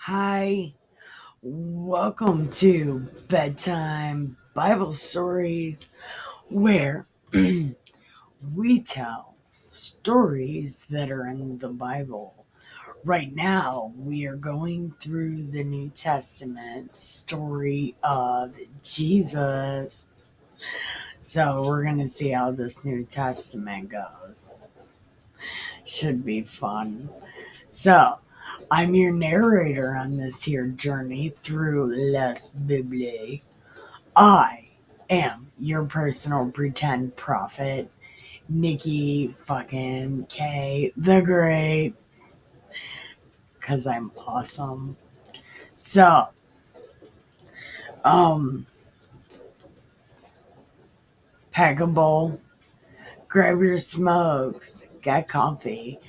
Hi, welcome to Bedtime Bible Stories, where we tell stories that are in the Bible. Right now, we are going through the New Testament story of Jesus. So, we're going to see how this New Testament goes. Should be fun. So, I'm your narrator on this here journey through Les Bibles. I am your personal pretend prophet, Nikki fucking K the Great, because I'm awesome. So, um, pack a bowl, grab your smokes, get comfy,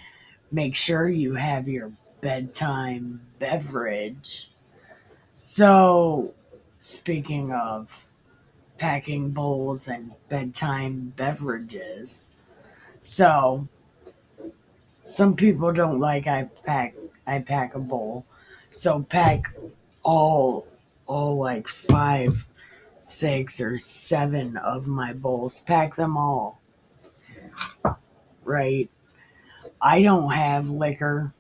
make sure you have your bedtime beverage. So, speaking of packing bowls and bedtime beverages. So some people don't like I pack a bowl. So pack all like 5, 6 or 7 of my bowls. Pack them all, right? I don't have liquor,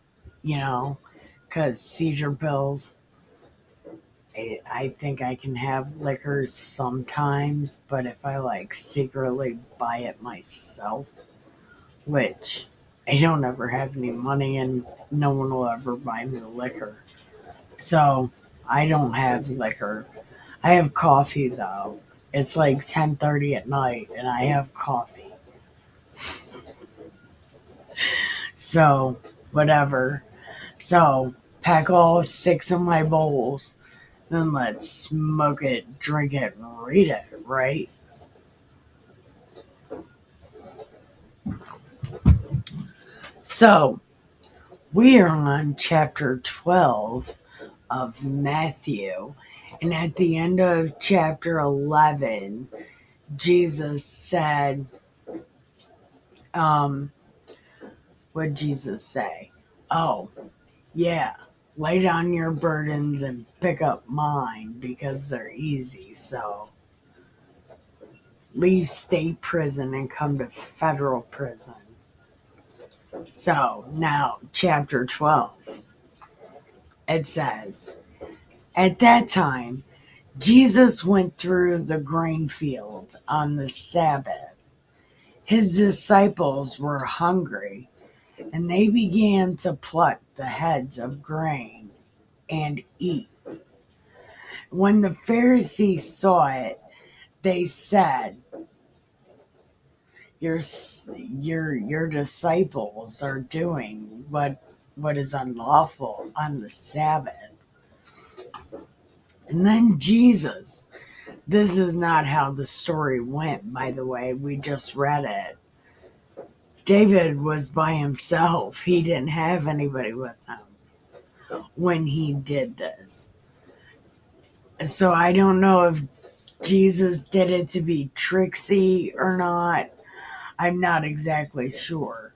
you know, cuz seizure pills. I think I can have liquor sometimes, but if I like secretly buy it myself, which I don't ever have any money and no one will ever buy me liquor. So I don't have liquor. I have coffee though. It's like 10:30 at night and I have coffee. So whatever. So pack all 6 of my bowls. Then let's smoke it, drink it, and read it, right? So we are on chapter 12 of Matthew. And at the end of chapter 11, Jesus said, what did Jesus say? Oh, yeah, lay down your burdens and pick up mine because they're easy. So leave state prison and come to federal prison. So now, chapter 12, it says, at that time, Jesus went through the grain fields on the Sabbath. His disciples were hungry, and they began to pluck the heads of grain and eat. When the Pharisees saw it, they said, your disciples are doing what is unlawful on the Sabbath. And then Jesus, this is not how the story went, by the way. We just read it. David was by himself. He didn't have anybody with him when he did this. So I don't know if Jesus did it to be tricksy or not. I'm not exactly sure.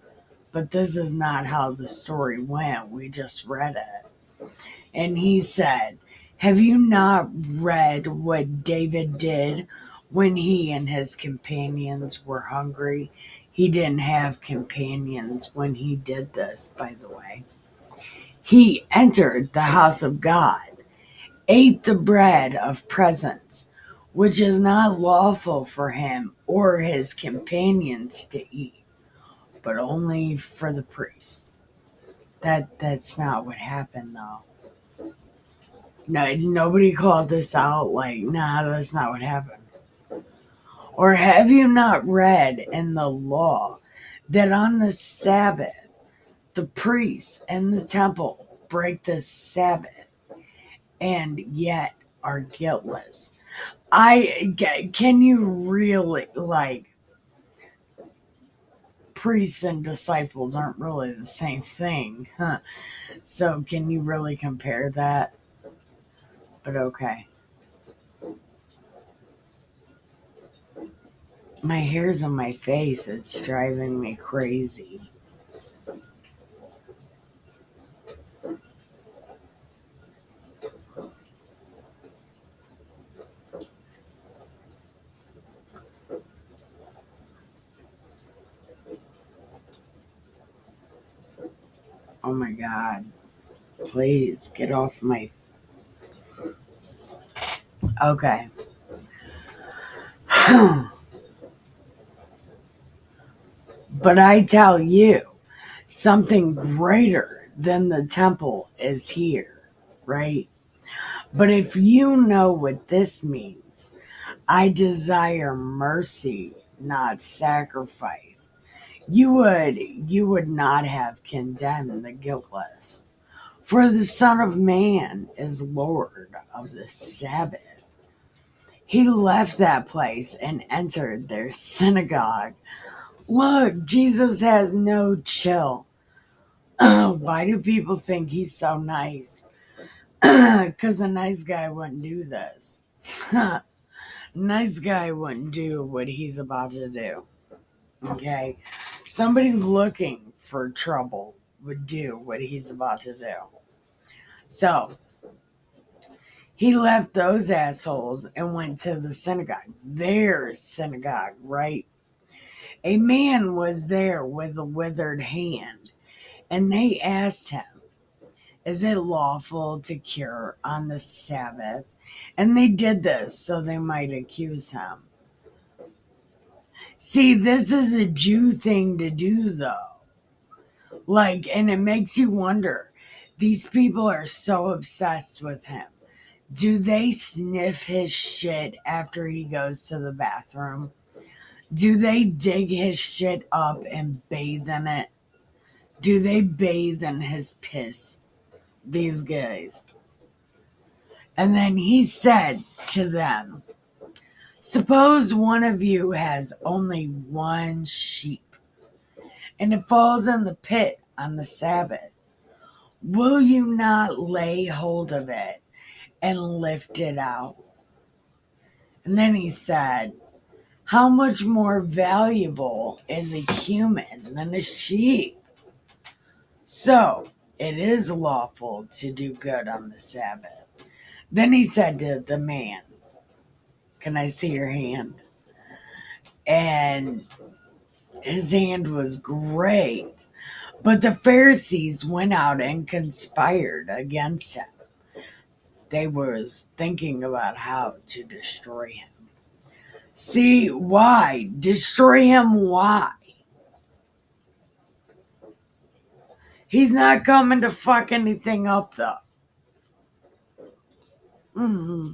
But this is not how the story went. We just read it. And he said, have you not read what David did when he and his companions were hungry? He didn't have companions when he did this, by the way. He entered the house of God, ate the bread of presence, which is not lawful for him or his companions to eat, but only for the priest. That's not what happened though. No, nobody called this out like, nah, that's not what happened. Or have you not read in the law that on the Sabbath the priests and the temple break the Sabbath and yet are guiltless? Can you really, like, priests and disciples aren't really the same thing, huh? So can you really compare that? But okay. My hair's on my face. It's driving me crazy. Oh my God. Please get off my. Okay. But I tell you, something greater than the temple is here, right? But if you know what this means, I desire mercy, not sacrifice. You would not have condemned the guiltless. For the Son of Man is Lord of the Sabbath. He left that place and entered their synagogue. Look, Jesus has no chill. Why do people think he's so nice? Because a nice guy wouldn't do this. Nice guy wouldn't do what he's about to do. Okay? Somebody looking for trouble would do what he's about to do. So, he left those assholes and went to the synagogue. Their synagogue, right? A man was there with a withered hand, and they asked him, "Is it lawful to cure on the Sabbath?" And they did this so they might accuse him. See, this is a Jew thing to do, though. And it makes you wonder. These people are so obsessed with him. Do they sniff his shit after he goes to the bathroom? Do they dig his shit up and bathe in it? Do they bathe in his piss? These guys. And then he said to them, "Suppose one of you has only one sheep, and it falls in the pit on the Sabbath. Will you not lay hold of it and lift it out?" And then he said, "How much more valuable is a human than a sheep? So it is lawful to do good on the Sabbath." Then he said to the man, "Can I see your hand?" And his hand was great. But the Pharisees went out and conspired against him. They was thinking about how to destroy him. See, why? Destroy him, why? He's not coming to fuck anything up, though. Mm-hmm.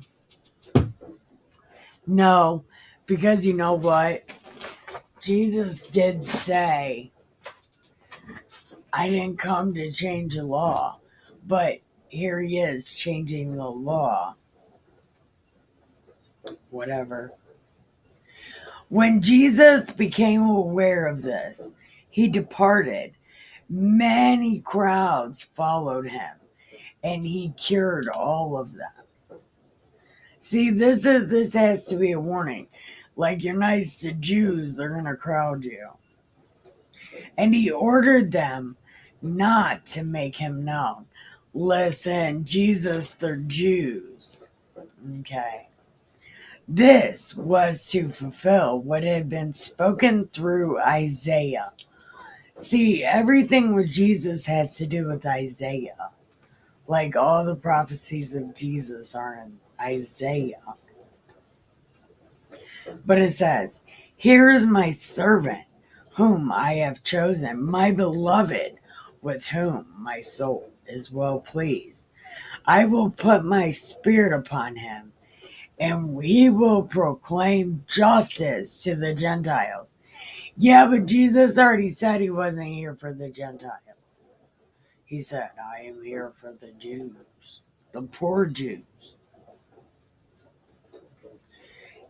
No, because you know what? Jesus did say, "I didn't come to change the law." But here he is changing the law. Whatever. When Jesus became aware of this, he departed. Many crowds followed him, and he cured all of them. See, this has to be a warning. Like, you're nice to Jews, they're gonna crowd you. And he ordered them not to make him known. Listen, Jesus, they're Jews. Okay. This was to fulfill what had been spoken through Isaiah. See, everything with Jesus has to do with Isaiah. Like, all the prophecies of Jesus are in Isaiah. But it says, "Here is my servant, whom I have chosen, my beloved, with whom my soul is well pleased. I will put my spirit upon him, and we will proclaim justice to the Gentiles." Yeah, but Jesus already said he wasn't here for the Gentiles. He said, "I am here for the Jews, the poor Jews."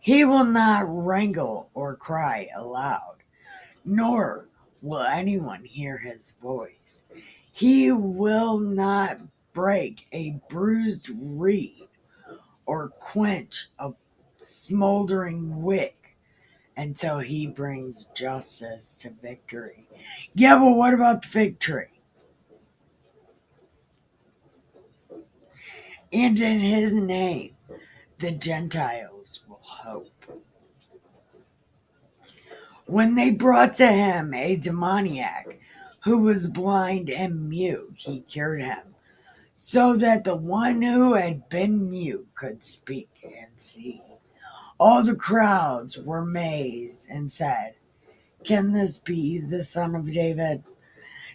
He will not wrangle or cry aloud, nor will anyone hear his voice. He will not break a bruised reed or quench a smoldering wick until he brings justice to victory. Yeah, but what about the fig tree? And in his name, the Gentiles will hope. When they brought to him a demoniac who was blind and mute, he cured him, so that the one who had been mute could speak and see. All the crowds were amazed and said, "Can this be the son of David?"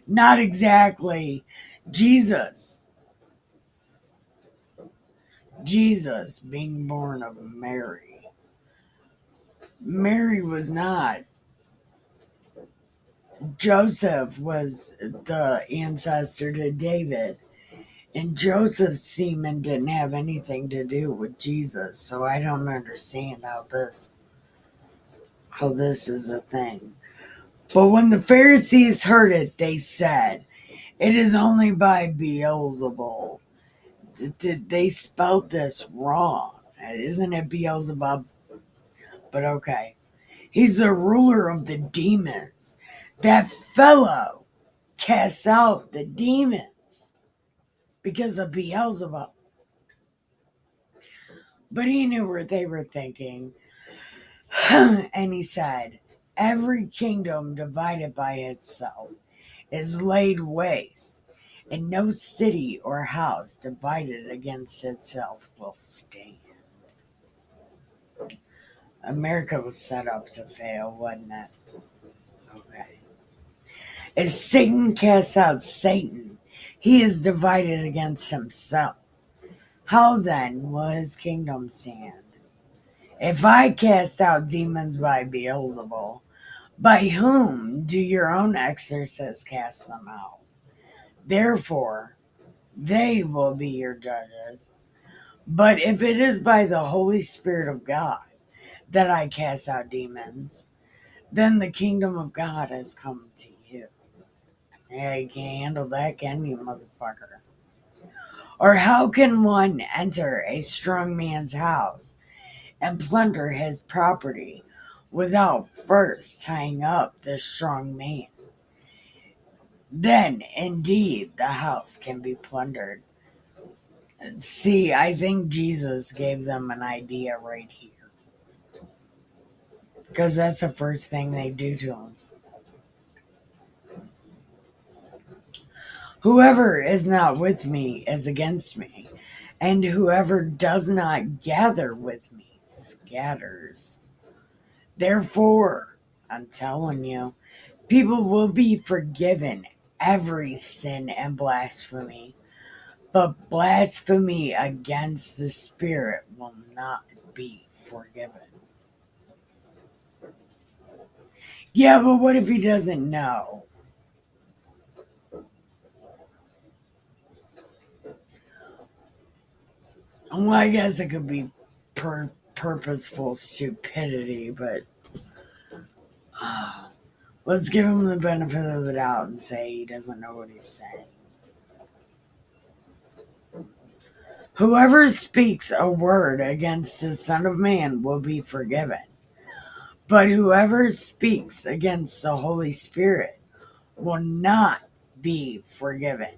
Not exactly. Jesus. Jesus being born of Mary. Mary was not. Joseph was the ancestor to David. And Joseph's semen didn't have anything to do with Jesus. So I don't understand how this is a thing. But when the Pharisees heard it, they said, "It is only by Beelzebul." They spelled this wrong. Isn't it Beelzebub? But okay. He's the ruler of the demons. That fellow casts out the demons because of Beelzebub. But he knew what they were thinking. And he said, "Every kingdom divided by itself is laid waste, and no city or house divided against itself will stand." America was set up to fail, wasn't it? Okay. If Satan casts out Satan, he is divided against himself. How then will his kingdom stand? If I cast out demons by Beelzebul, by whom do your own exorcists cast them out? Therefore, they will be your judges. But if it is by the Holy Spirit of God that I cast out demons, then the kingdom of God has come to you. Yeah, you can't handle that, can you, motherfucker? Or how can one enter a strong man's house and plunder his property without first tying up the strong man? Then, indeed, the house can be plundered. See, I think Jesus gave them an idea right here. Because that's the first thing they do to him. Whoever is not with me is against me, and whoever does not gather with me scatters. Therefore, I'm telling you, people will be forgiven every sin and blasphemy, but blasphemy against the Spirit will not be forgiven. Yeah, but what if he doesn't know? Well, I guess it could be purposeful stupidity, but let's give him the benefit of the doubt and say he doesn't know what he's saying. Whoever speaks a word against the Son of Man will be forgiven, but whoever speaks against the Holy Spirit will not be forgiven,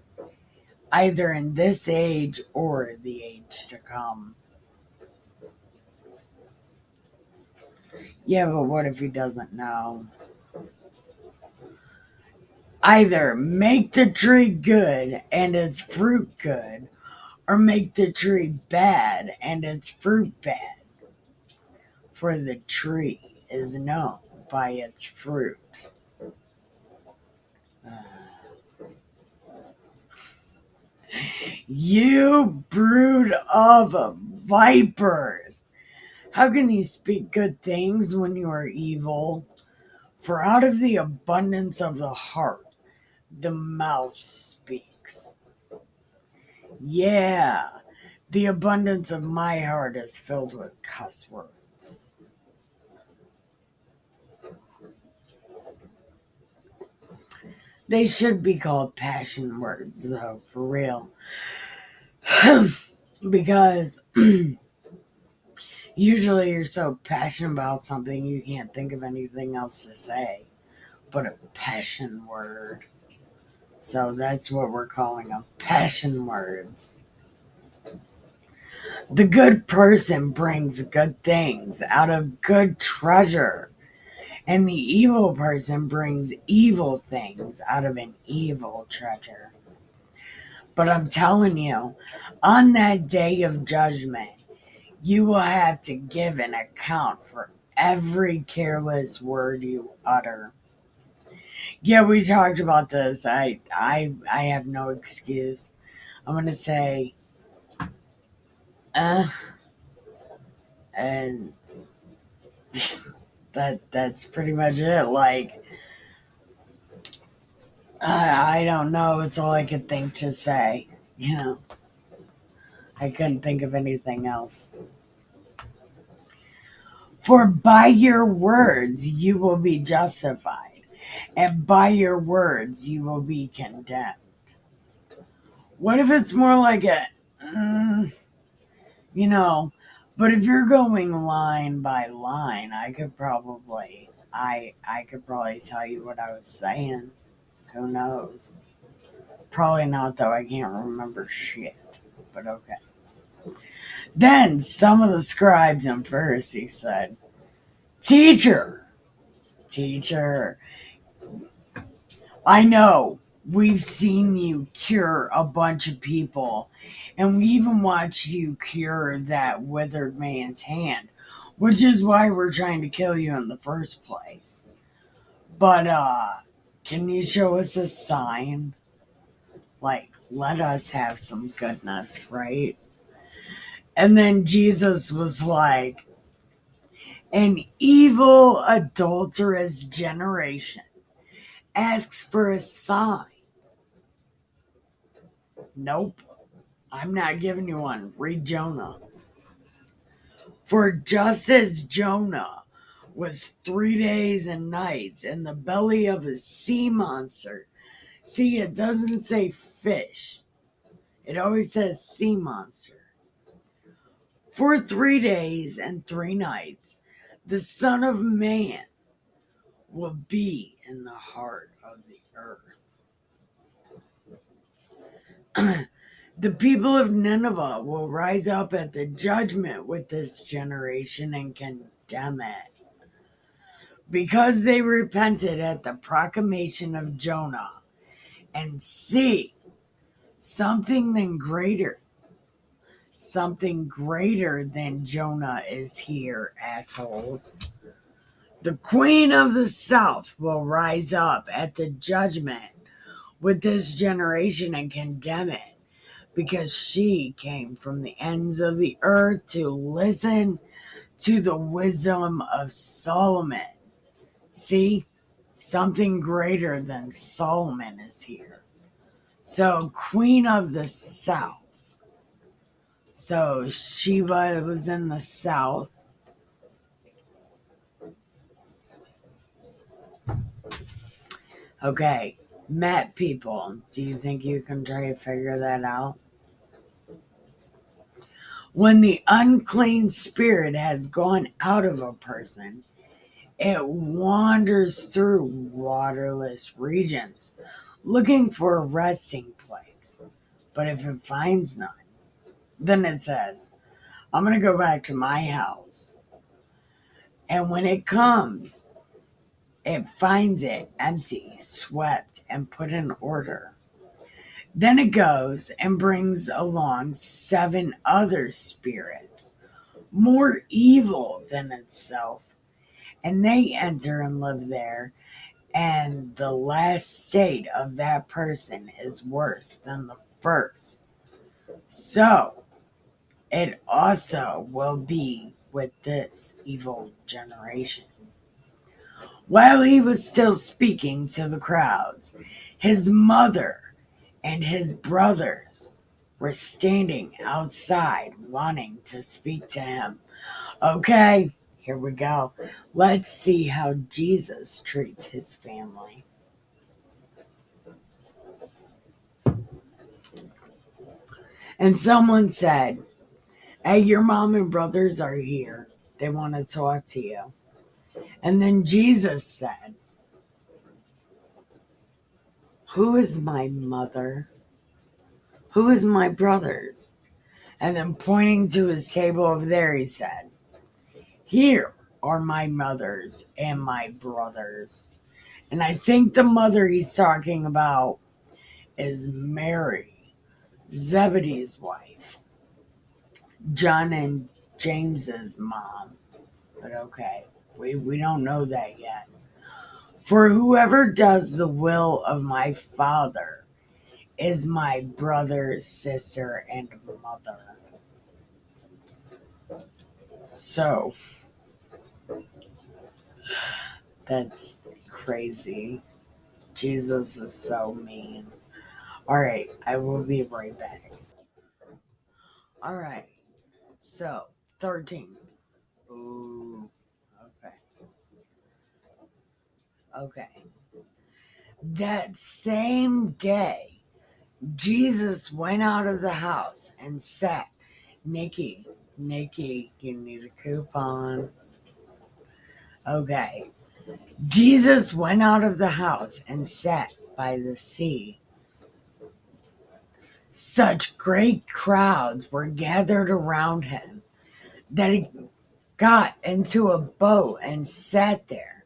either in this age or the age to come. Yeah, but what if he doesn't know? Either make the tree good and its fruit good, or make the tree bad and its fruit bad. For the tree is known by its fruit. You brood of vipers! How can you speak good things when you are evil? For out of the abundance of the heart, the mouth speaks. Yeah, the abundance of my heart is filled with cuss words. They should be called passion words, though, for real. Because usually you're so passionate about something you can't think of anything else to say but a passion word. So that's what we're calling them, passion words. The good person brings good things out of good treasure, And the evil person brings evil things out of an evil treasure. But I'm telling you, on that day of judgment, you will have to give an account for every careless word you utter. Yeah, we talked about this. I have no excuse. I'm gonna say, uh, and that's pretty much it. Like, I don't know. It's all I could think to say. You know, I couldn't think of anything else. For by your words you will be justified, and by your words you will be condemned. What if it's more like a, you know, but if you're going line by line, I could probably tell you what I was saying. Who knows? Probably not though. I can't remember shit. But okay. Then some of the scribes and Pharisees said, "Teacher, teacher, I know we've seen you cure a bunch of people, and we even watched you cure that withered man's hand, which is why we're trying to kill you in the first place. But, can you show us a sign? Like, let us have some goodness, right?" And then Jesus was like, "An evil, adulterous generation asks for a sign. Nope. I'm not giving you one. Read Jonah. For just as Jonah was 3 days and nights in the belly of a sea monster." See, it doesn't say fish. It always says sea monster. "For 3 days and 3 nights, the Son of Man will be in the heart of the earth. The people of Nineveh will rise up at the judgment with this generation and condemn it, because they repented at the proclamation of Jonah. And see, something greater than Jonah is here, assholes. The queen of the south will rise up at the judgment with this generation and condemn it, because she came from the ends of the earth to listen to the wisdom of Solomon." See, something greater than Solomon is here. So, Queen of the South. So, Sheba was in the South. Okay, met people. Do you think you can try to figure that out? When the unclean spirit has gone out of a person, it wanders through waterless regions, looking for a resting place. But if it finds none, then it says, "I'm going to go back to my house." And when it comes, it finds it empty, swept, and put in order. Then it goes and brings along 7 other spirits, more evil than itself, and they enter and live there. And the last state of that person is worse than the first. So it also will be with this evil generation. While he was still speaking to the crowds, his mother and his brothers were standing outside wanting to speak to him. Okay, here we go. Let's see how Jesus treats his family. And someone said, "Hey, your mom and brothers are here. They want to talk to you." And then Jesus said, "Who is my mother? Who is my brothers?" And then pointing to his table over there, he said, "Here are my mothers and my brothers. And I think the mother he's talking about is Mary, Zebedee's wife, John and James's mom. But okay, we don't know that yet. For whoever does the will of my Father is my brother, sister, and mother. So, that's crazy. Jesus is so mean. Alright, I will be right back. Alright, so 13. Ooh, okay. Okay. That same day, Jesus went out of the house and sat. Nikki, you need a coupon. Okay. Jesus went out of the house and sat by the sea. Such great crowds were gathered around him that he got into a boat and sat there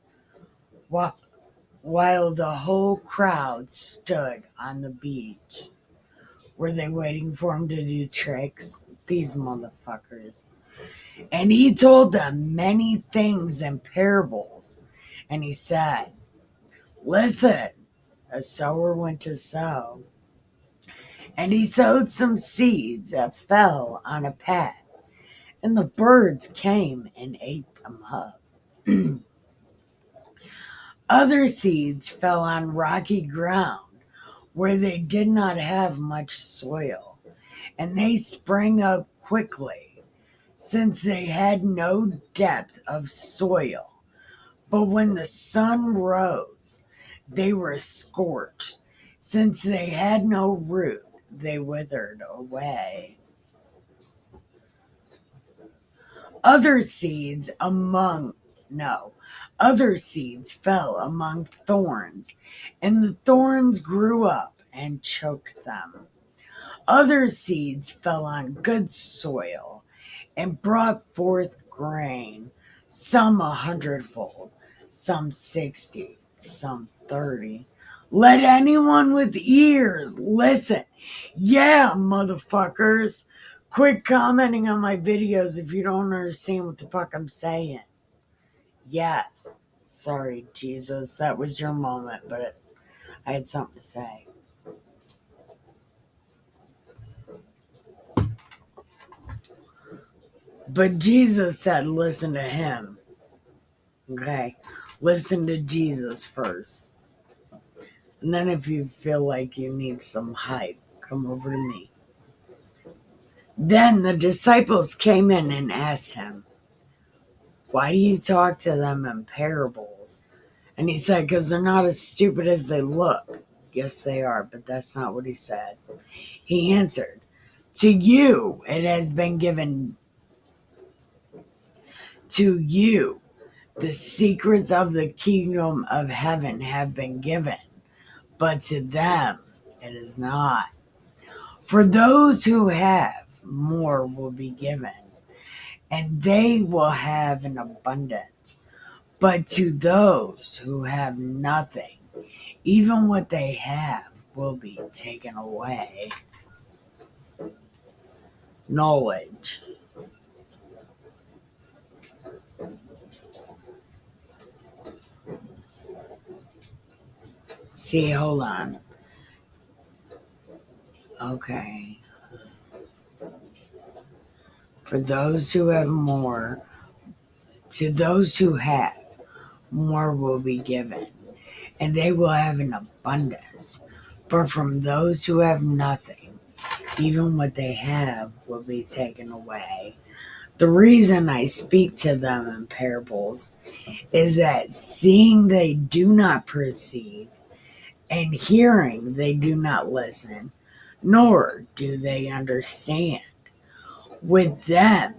while the whole crowd stood on the beach. Were they waiting for him to do tricks? These motherfuckers. And he told them many things in parables. And he said, listen, a sower went to sow. And he sowed some seeds that fell on a path. And the birds came and ate them up. Other seeds fell on rocky ground where they did not have much soil. And they sprang up quickly, since they had no depth of soil. But when the sun rose, they were scorched. Since they had no root, they withered away. Other seeds fell among thorns, and the thorns grew up and choked them. Other seeds fell on good soil and brought forth grain, some 100-fold, some 60, some 30. Let anyone with ears listen. Yeah, motherfuckers. Quit commenting on my videos if you don't understand what the fuck I'm saying. Yes. Sorry, Jesus, that was your moment, but I had something to say. But Jesus said, listen to him. Okay? Listen to Jesus first. And then if you feel like you need some hype, come over to me. Then the disciples came in and asked him, why do you talk to them in parables? And he said, because they're not as stupid as they look. Yes, they are, but that's not what he said. He answered, to you it has been given. To you the secrets of the kingdom of heaven have been given, but to them it is not. For those who have, more will be given, and they will have an abundance. But to those who have nothing, even what they have will be taken away. Knowledge. See, hold on. Okay. For those who have more, to those who have, more will be given, and they will have an abundance. But from those who have nothing, even what they have will be taken away. The reason I speak to them in parables is that seeing they do not perceive, and hearing they do not listen, nor do they understand. With them,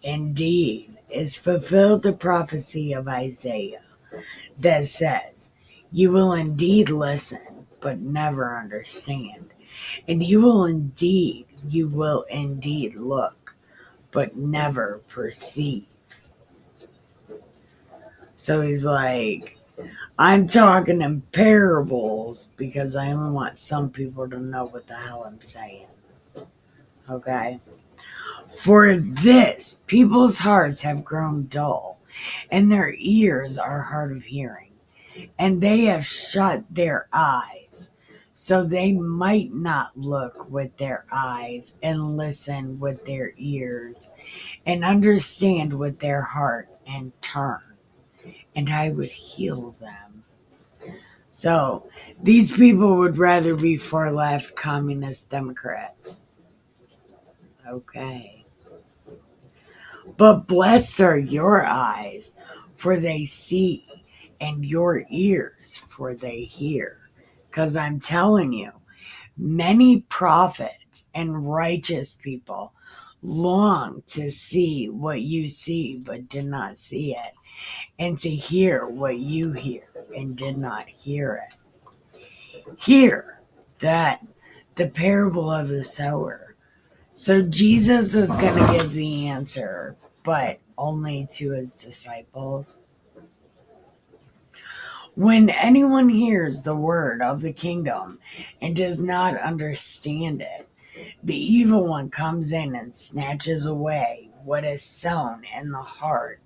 indeed, is fulfilled the prophecy of Isaiah that says, you will indeed listen, but never understand. And you will indeed look, but never perceive. So he's like, I'm talking in parables because I only want some people to know what the hell I'm saying. Okay? For this, people's hearts have grown dull, and their ears are hard of hearing, and they have shut their eyes, so they might not look with their eyes, and listen with their ears, and understand with their heart, and turn, and I would heal them. So, these people would rather be far left communist Democrats. Okay. But blessed are your eyes, for they see, and your ears, for they hear. Because I'm telling you, many prophets and righteous people long to see what you see, but did not see it, and to hear what you hear, and did not hear it. Hear that the parable of the sower. So Jesus is going to give the answer, but only to his disciples. When anyone hears the word of the kingdom and does not understand it, the evil one comes in and snatches away what is sown in the heart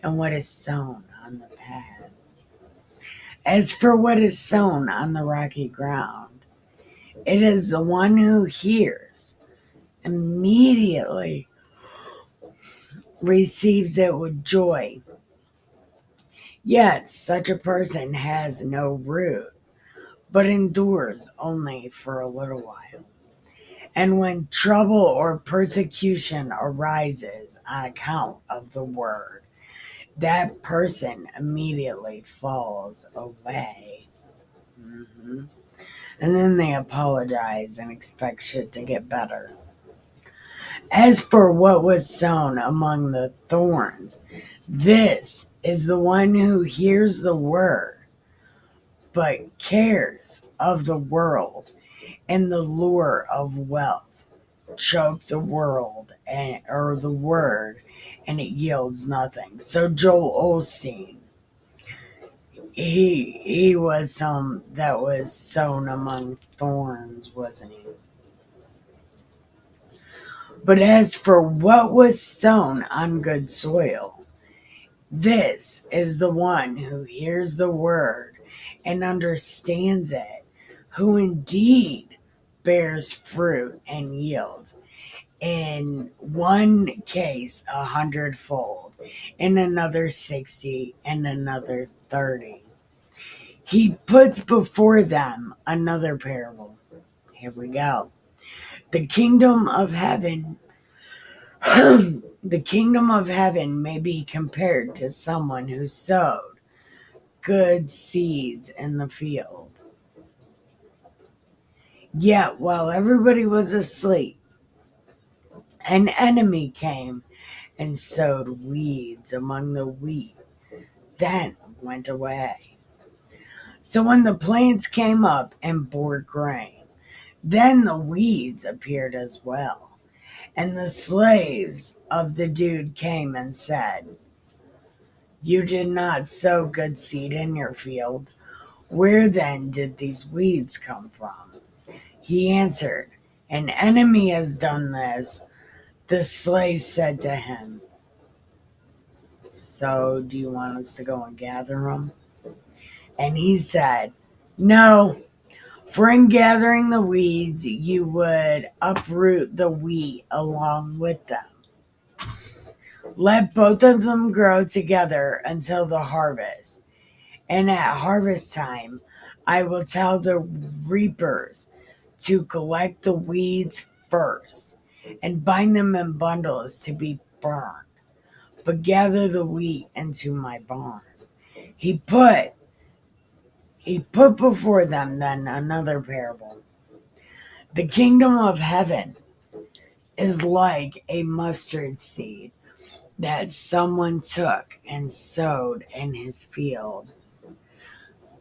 and what is sown on the path. As for what is sown on the rocky ground, it is the one who hears immediately receives it with joy. Yet such a person has no root, but endures only for a little while. And when trouble or persecution arises on account of the word, that person immediately falls away. Mm-hmm. And then they apologize and expect shit to get better. As for what was sown among the thorns, this is the one who hears the word, but cares of the world and the lure of wealth choke the world or the word, and it yields nothing. So Joel Osteen, he was some that was sown among thorns, wasn't he? But as for what was sown on good soil, this is the one who hears the word and understands it, who indeed bears fruit and yields. In one case, 100-fold, in another 60, and another 30. He puts before them another parable. Here we go. The kingdom of heaven The kingdom of heaven may be compared to someone who sowed good seeds in the field. Yet, while everybody was asleep, an enemy came and sowed weeds among the wheat, then went away. So when the plants came up and bore grain, then the weeds appeared as well. And the slaves of the dude came and said, "You did not sow good seed in your field. Where then did these weeds come from?" He answered, "An enemy has done this." The slave said to him, "So do you want us to go and gather them?" And he said, "No, for in gathering the weeds, you would uproot the wheat along with them. Let both of them grow together until the harvest. And at harvest time, I will tell the reapers to collect the weeds first and bind them in bundles to be burned, but gather the wheat into my barn." He put before them then another parable. The kingdom of heaven is like a mustard seed that someone took and sowed in his field.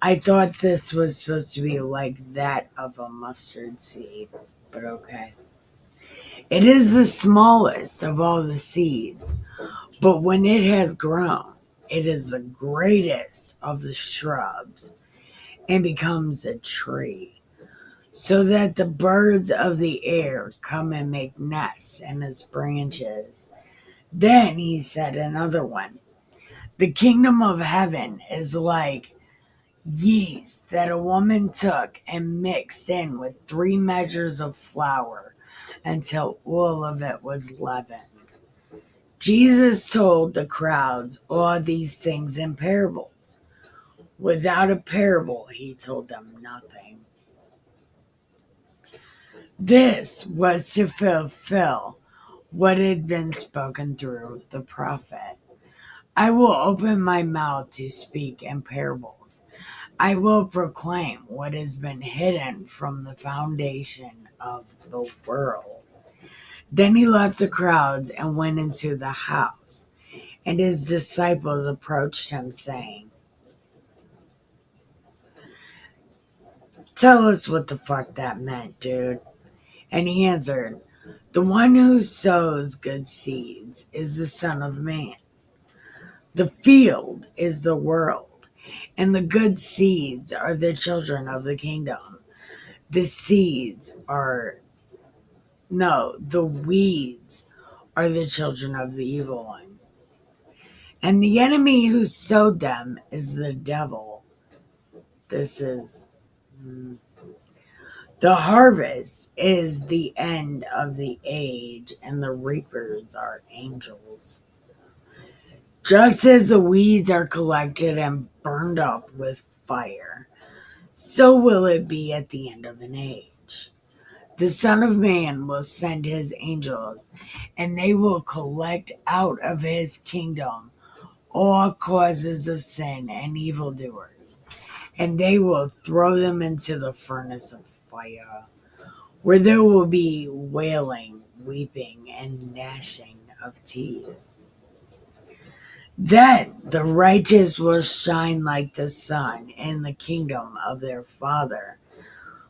I thought this was supposed to be like that of a mustard seed, but okay. It is the smallest of all the seeds, but when it has grown, it is the greatest of the shrubs and becomes a tree, so that the birds of the air come and make nests in its branches. Then he said another one, the kingdom of heaven is like yeast that a woman took and mixed in with 3 measures of flour until all of it was leavened. Jesus told the crowds all these things in parables. Without a parable, he told them nothing. This was to fulfill what had been spoken through the prophet. I will open my mouth to speak in parables. I will proclaim what has been hidden from the foundation of the world. Then he left the crowds and went into the house, and his disciples approached him, saying, "Tell us what the fuck that meant, dude." And he answered, "The one who sows good seeds is the Son of Man. The field is the world, and the good seeds are the children of the kingdom. The seeds are No, the weeds are the children of the evil one. And the enemy who sowed them is the devil. This is the harvest is the end of the age, and the reapers are angels. Just as the weeds are collected and burned up with fire, so will it be at the end of an age. The Son of Man will send his angels, and they will collect out of his kingdom all causes of sin and evildoers, and they will throw them into the furnace of fire, where there will be wailing, weeping, and gnashing of teeth. Then the righteous will shine like the sun in the kingdom of their Father.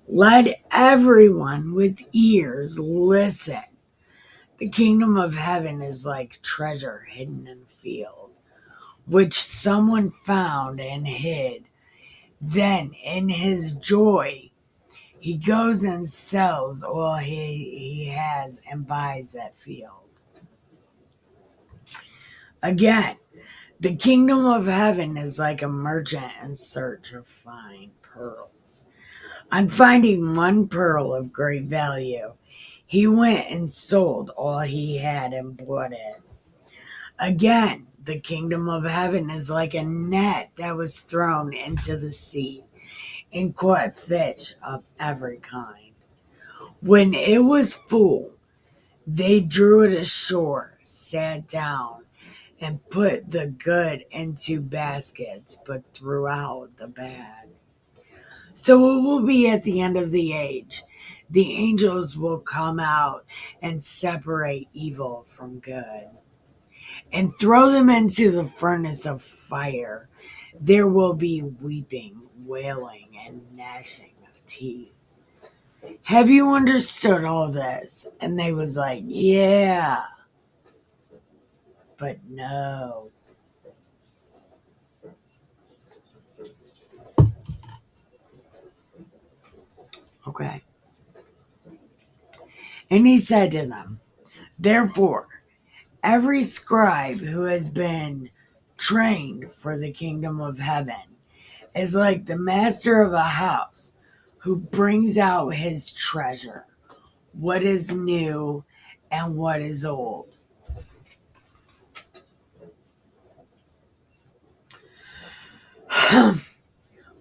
Let everyone with ears listen. The kingdom of heaven is like treasure hidden in a field, which someone found and hid. Then, in his joy, he goes and sells all he has and buys that field. Again, the kingdom of heaven is like a merchant in search of fine pearls. On finding one pearl of great value, he went and sold all he had and bought it. Again, the kingdom of heaven is like a net that was thrown into the sea and caught fish of every kind. When it was full, they drew it ashore, sat down, and put the good into baskets, but threw out the bad. So it will be at the end of the age. The angels will come out and separate evil from good and throw them into the furnace of fire. There will be weeping, wailing, and gnashing of teeth. Have you understood all this? And they was like, yeah, but no. Okay. And he said to them, therefore, every scribe who has been trained for the kingdom of heaven is like the master of a house who brings out his treasure, what is new and what is old.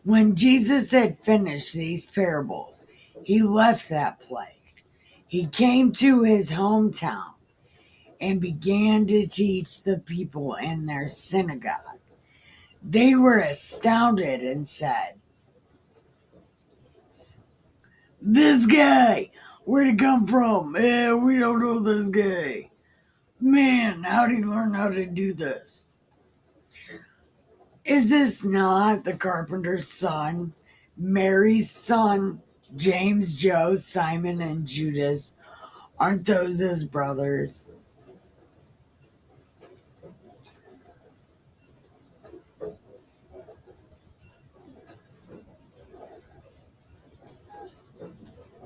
When Jesus had finished these parables, he left that place. He came to his hometown and began to teach the people in their synagogue. They were astounded and said, "This guy, where'd he come from? We don't know this guy. Man, how'd he learn how to do this? Is this not the carpenter's son, Mary's son, James, Joe, Simon, and Judas? Aren't those his brothers?"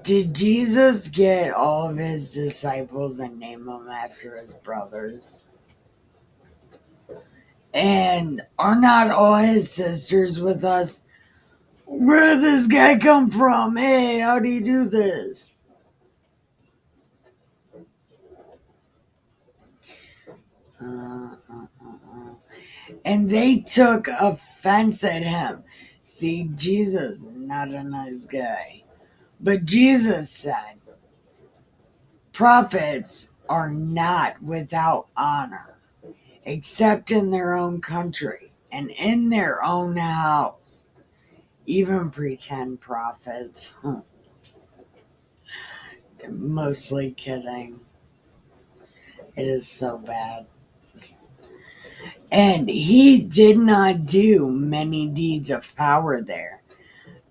Did Jesus get all of his disciples and name them after his brothers? And are not all his sisters with us? Where did this guy come from? Hey, how do you do this? And they took offense at him. See, Jesus, not a nice guy. But Jesus said, prophets are not without honor, except in their own country and in their own house. Even pretend prophets. Mostly kidding. It is so bad. And he did not do many deeds of power there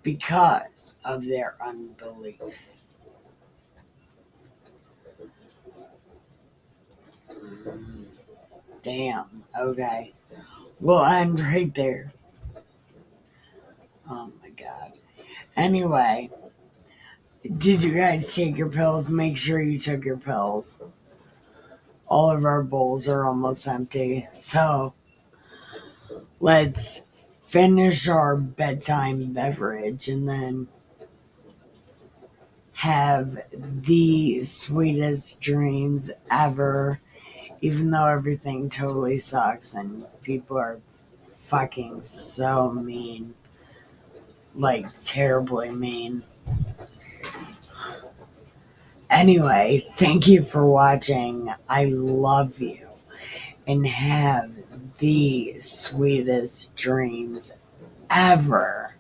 because of their unbelief. Damn. Okay. We'll end right there. Oh my god. Anyway, did you guys take your pills? Make sure you took your pills. All of our bowls are almost empty. So let's finish our bedtime beverage and then have the sweetest dreams ever, even though everything totally sucks and people are fucking so mean. Like, terribly mean. Anyway, thank you for watching. I love you. And have the sweetest dreams ever.